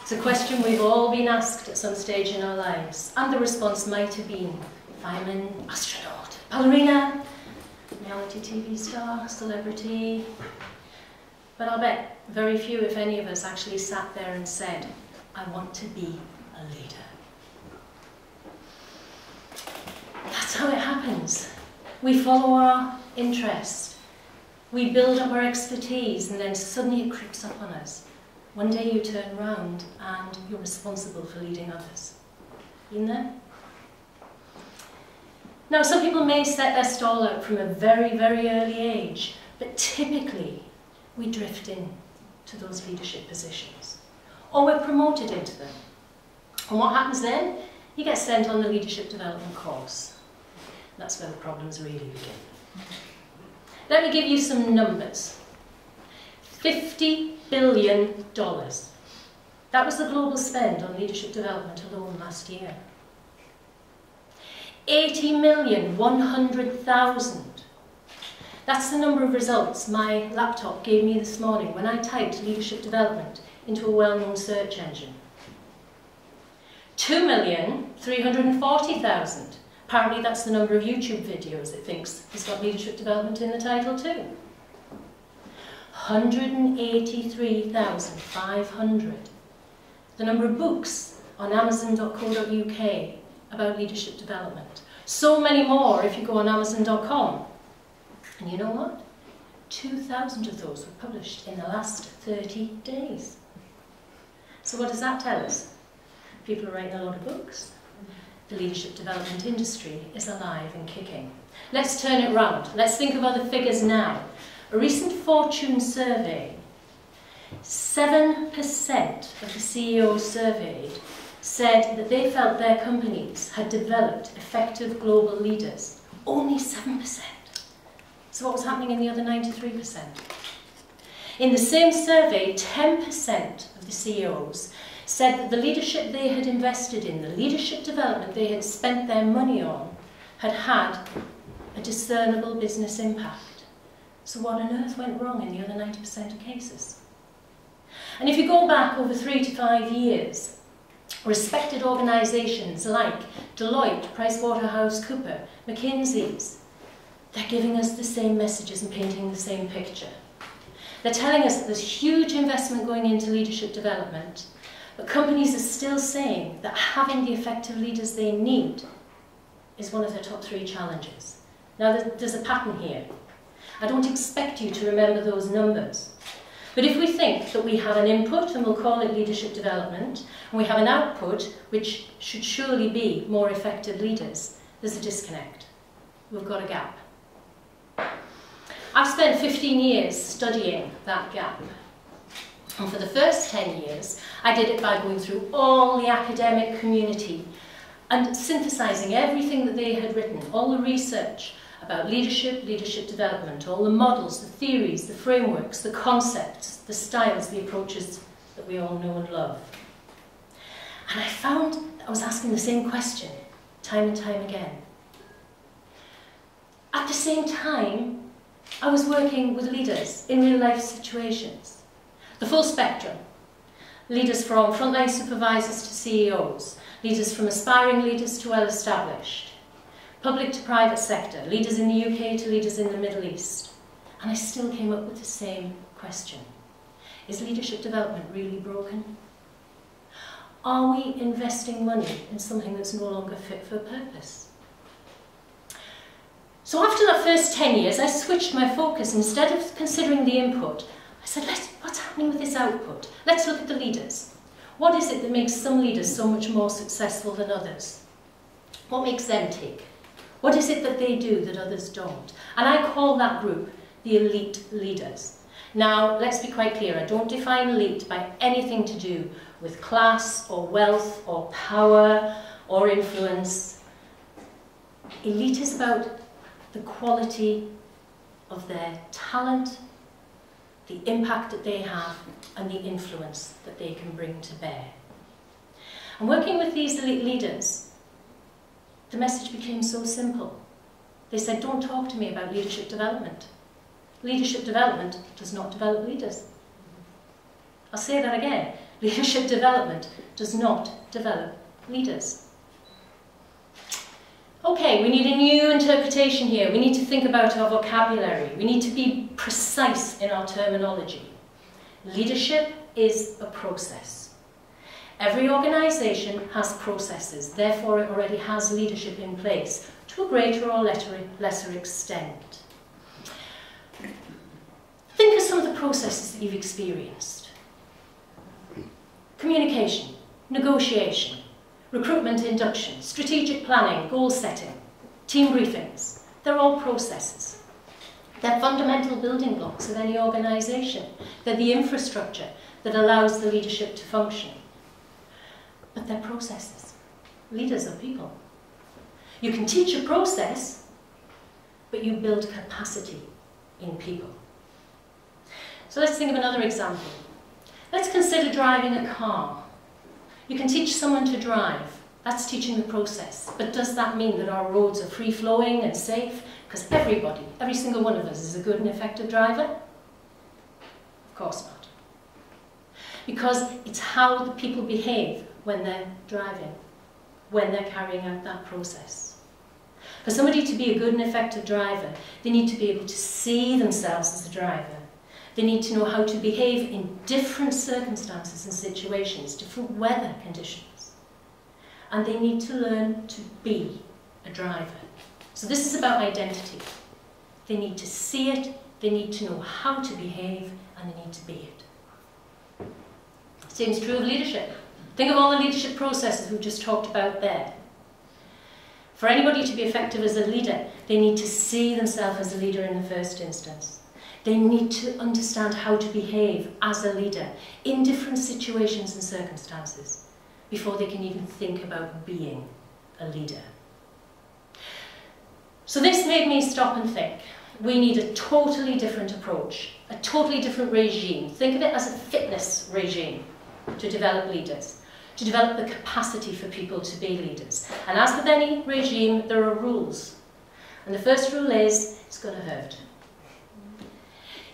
It's a question we've all been asked at some stage in our lives, and the response might have been fireman, astronaut, ballerina, reality TV star, celebrity. But I'll bet very few, if any of us, actually sat there and said, I want to be a leader. That's how it happens. We follow our interest. We build up our expertise, and then suddenly it creeps up on us. One day you turn around and you're responsible for leading others. Been there? Now, some people may set their stall out from a very, very early age, but typically we drift in to those leadership positions, or we're promoted into them. And what happens then? You get sent on the leadership development course. That's where the problems really begin. Let me give you some numbers. $50 billion. That was the global spend on leadership development alone last year. 80,100,000. That's the number of results my laptop gave me this morning when I typed leadership development into a well-known search engine. 2,340,000. Apparently that's the number of YouTube videos it thinks has got leadership development in the title too. 183,500. The number of books on Amazon.co.uk about leadership development. So many more if you go on Amazon.com. And you know what? 2,000 of those were published in the last 30 days. So what does that tell us? People are writing a lot of books. The leadership development industry is alive and kicking. Let's turn it round. Let's think of other figures now. A recent Fortune survey, 7% of the CEOs surveyed said that they felt their companies had developed effective global leaders. Only 7%. So what was happening in the other 93%? In the same survey, 10% of the CEOs said that the leadership they had invested in, the leadership development they had spent their money on, had had a discernible business impact. So what on earth went wrong in the other 90% of cases? And if you go back over 3 to 5 years, respected organisations like Deloitte, PricewaterhouseCoopers, McKinsey's, they're giving us the same messages and painting the same picture. They're telling us that there's huge investment going into leadership development, but companies are still saying that having the effective leaders they need is one of their top 3 challenges. Now, there's a pattern here. I don't expect you to remember those numbers. But if we think that we have an input, and we'll call it leadership development, and we have an output, which should surely be more effective leaders, there's a disconnect. We've got a gap. I've spent 15 years studying that gap. And for the first 10 years, I did it by going through all the academic community and synthesizing everything that they had written, all the research about leadership, leadership development, all the models, the theories, the frameworks, the concepts, the styles, the approaches that we all know and love. And I found I was asking the same question time and time again. At the same time, I was working with leaders in real life situations. The full spectrum. Leaders from frontline supervisors to CEOs, leaders from aspiring leaders to well-established, public to private sector, leaders in the UK to leaders in the Middle East. And I still came up with the same question. Is leadership development really broken? Are we investing money in something that's no longer fit for purpose? So after that first 10 years, I switched my focus. Instead of considering the input, I said, what's happening with this output? Let's look at the leaders. What is it that makes some leaders so much more successful than others? What makes them tick? What is it that they do that others don't? And I call that group the elite leaders. Now, let's be quite clear. I don't define elite by anything to do with class or wealth or power or influence. Elite is about the quality of their talent, the impact that they have, and the influence that they can bring to bear. And working with these elite leaders, the message became so simple. They said, don't talk to me about leadership development. Leadership development does not develop leaders. I'll say that again. Leadership development does not develop leaders. Okay, we need a new interpretation here. We need to think about our vocabulary. We need to be precise in our terminology. Leadership is a process. Every organisation has processes, therefore it already has leadership in place to a greater or lesser extent. Think of some of the processes that you've experienced. Communication, negotiation, recruitment induction, strategic planning, goal setting, team briefings. They're all processes. They're fundamental building blocks of any organisation. They're the infrastructure that allows the leadership to function. But they're processes. Leaders are people. You can teach a process, but you build capacity in people. So let's think of another example. Let's consider driving a car. You can teach someone to drive. That's teaching the process. But does that mean that our roads are free-flowing and safe? Because everybody, every single one of us is a good and effective driver? Of course not. Because it's how the people behave when they're driving, when they're carrying out that process. For somebody to be a good and effective driver, they need to be able to see themselves as a driver. They need to know how to behave in different circumstances and situations, different weather conditions. And they need to learn to be a driver. So this is about identity. They need to see it, they need to know how to behave, and they need to be it. Same is true of leadership. Think of all the leadership processes we've just talked about there. For anybody to be effective as a leader, they need to see themselves as a leader in the first instance. They need to understand how to behave as a leader in different situations and circumstances before they can even think about being a leader. So this made me stop and think. We need a totally different approach, a totally different regime. Think of it as a fitness regime to develop leaders, to develop the capacity for people to be leaders. And as with any regime, there are rules. And the first rule is, it's got to hurt.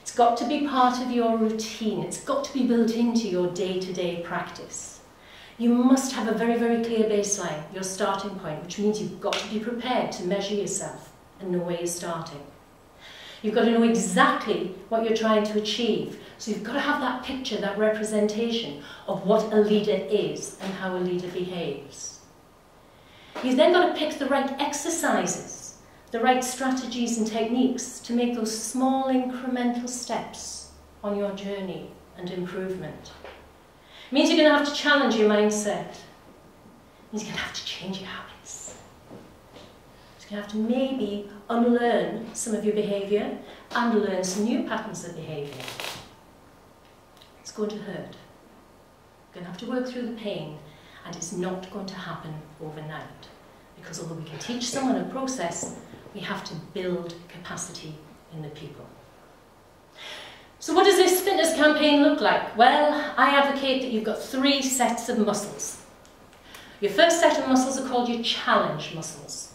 It's got to be part of your routine. It's got to be built into your day-to-day practice. You must have a very, very clear baseline, your starting point, which means you've got to be prepared to measure yourself and know where you're starting. You've got to know exactly what you're trying to achieve. So you've got to have that picture, that representation of what a leader is and how a leader behaves. You've then got to pick the right exercises, the right strategies and techniques to make those small incremental steps on your journey and improvement. It means you're going to have to challenge your mindset. It means you're going to have to change your habits. You're going to have to maybe unlearn some of your behaviour and learn some new patterns of behaviour. It's going to hurt. You're going to have to work through the pain, and it's not going to happen overnight. Because although we can teach someone a process, we have to build capacity in the people. So what does this fitness campaign look like? Well, I advocate that you've got 3 sets of muscles. Your first set of muscles are called your challenge muscles.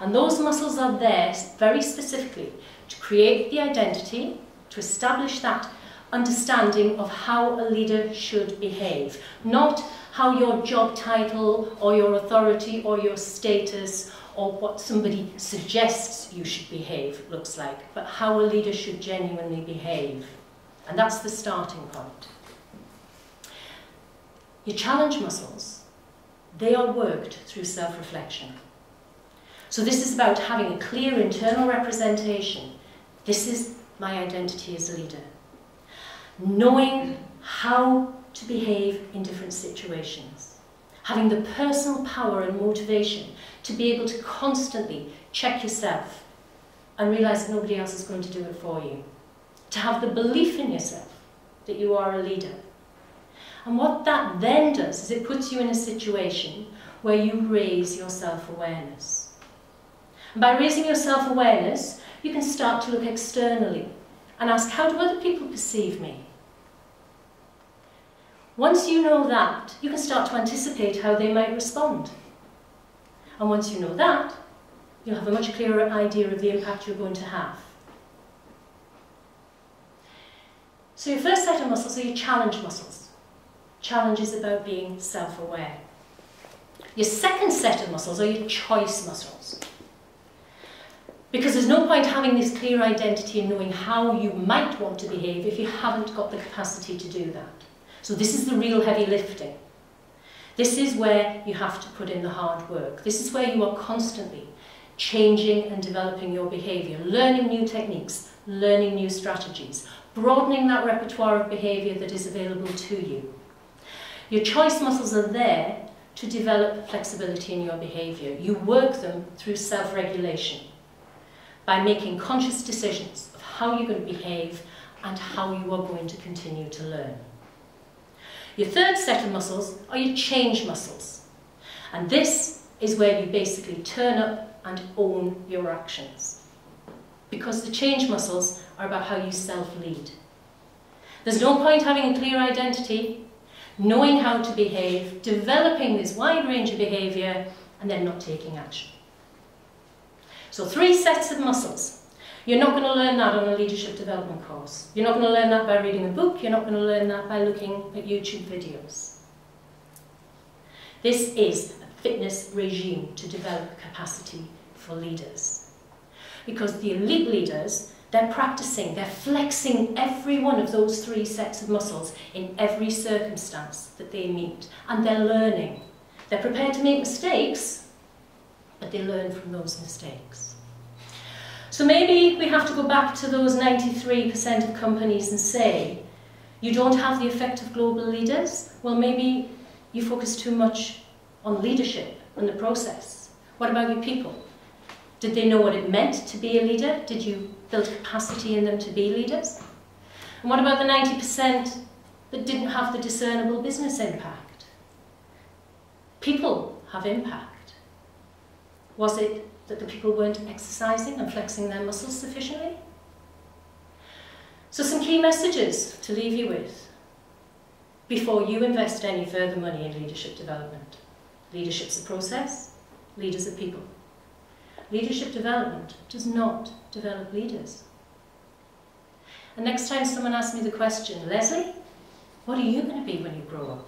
And those muscles are there very specifically to create the identity, to establish that understanding of how a leader should behave. Not how your job title or your authority or your status or what somebody suggests you should behave looks like, but how a leader should genuinely behave. And that's the starting point. Your challenge muscles, they are worked through self-reflection. So this is about having a clear internal representation. This is my identity as a leader. Knowing how to behave in different situations. Having the personal power and motivation to be able to constantly check yourself and realise that nobody else is going to do it for you. To have the belief in yourself that you are a leader. And what that then does is it puts you in a situation where you raise your self-awareness. And by raising your self-awareness, you can start to look externally and ask, how do other people perceive me? Once you know that, you can start to anticipate how they might respond. And once you know that, you'll have a much clearer idea of the impact you're going to have. So your first set of muscles are your challenge muscles. Challenge is about being self-aware. Your second set of muscles are your choice muscles. Because there's no point having this clear identity and knowing how you might want to behave if you haven't got the capacity to do that. So this is the real heavy lifting. This is where you have to put in the hard work. This is where you are constantly changing and developing your behaviour, learning new techniques, learning new strategies, broadening that repertoire of behaviour that is available to you. Your choice muscles are there to develop flexibility in your behaviour. You work them through self-regulation by making conscious decisions of how you're going to behave and how you are going to continue to learn. Your third set of muscles are your change muscles. And this is where you basically turn up and own your actions. Because the change muscles are about how you self-lead. There's no point having a clear identity, knowing how to behave, developing this wide range of behaviour, and then not taking action. So 3 sets of muscles. You're not going to learn that on a leadership development course. You're not going to learn that by reading a book. You're not going to learn that by looking at YouTube videos. This is a fitness regime to develop capacity for leaders. Because the elite leaders, they're practicing, they're flexing every one of those 3 sets of muscles in every circumstance that they meet. And they're learning. They're prepared to make mistakes, but they learn from those mistakes. So maybe we have to go back to those 93% of companies and say, you don't have the effect of global leaders? Well, maybe you focus too much on leadership and the process. What about your people? Did they know what it meant to be a leader? Did you build capacity in them to be leaders? And what about the 90% that didn't have the discernible business impact? People have impact. Was it that the people weren't exercising and flexing their muscles sufficiently? So some key messages to leave you with before you invest any further money in leadership development. Leadership's a process, leaders are people. Leadership development does not develop leaders. And next time someone asks me the question, Lesley, what are you going to be when you grow up?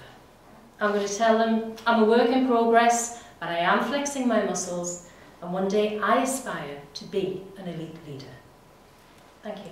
I'm going to tell them, I'm a work in progress, but I am flexing my muscles, and one day I aspire to be an elite leader. Thank you.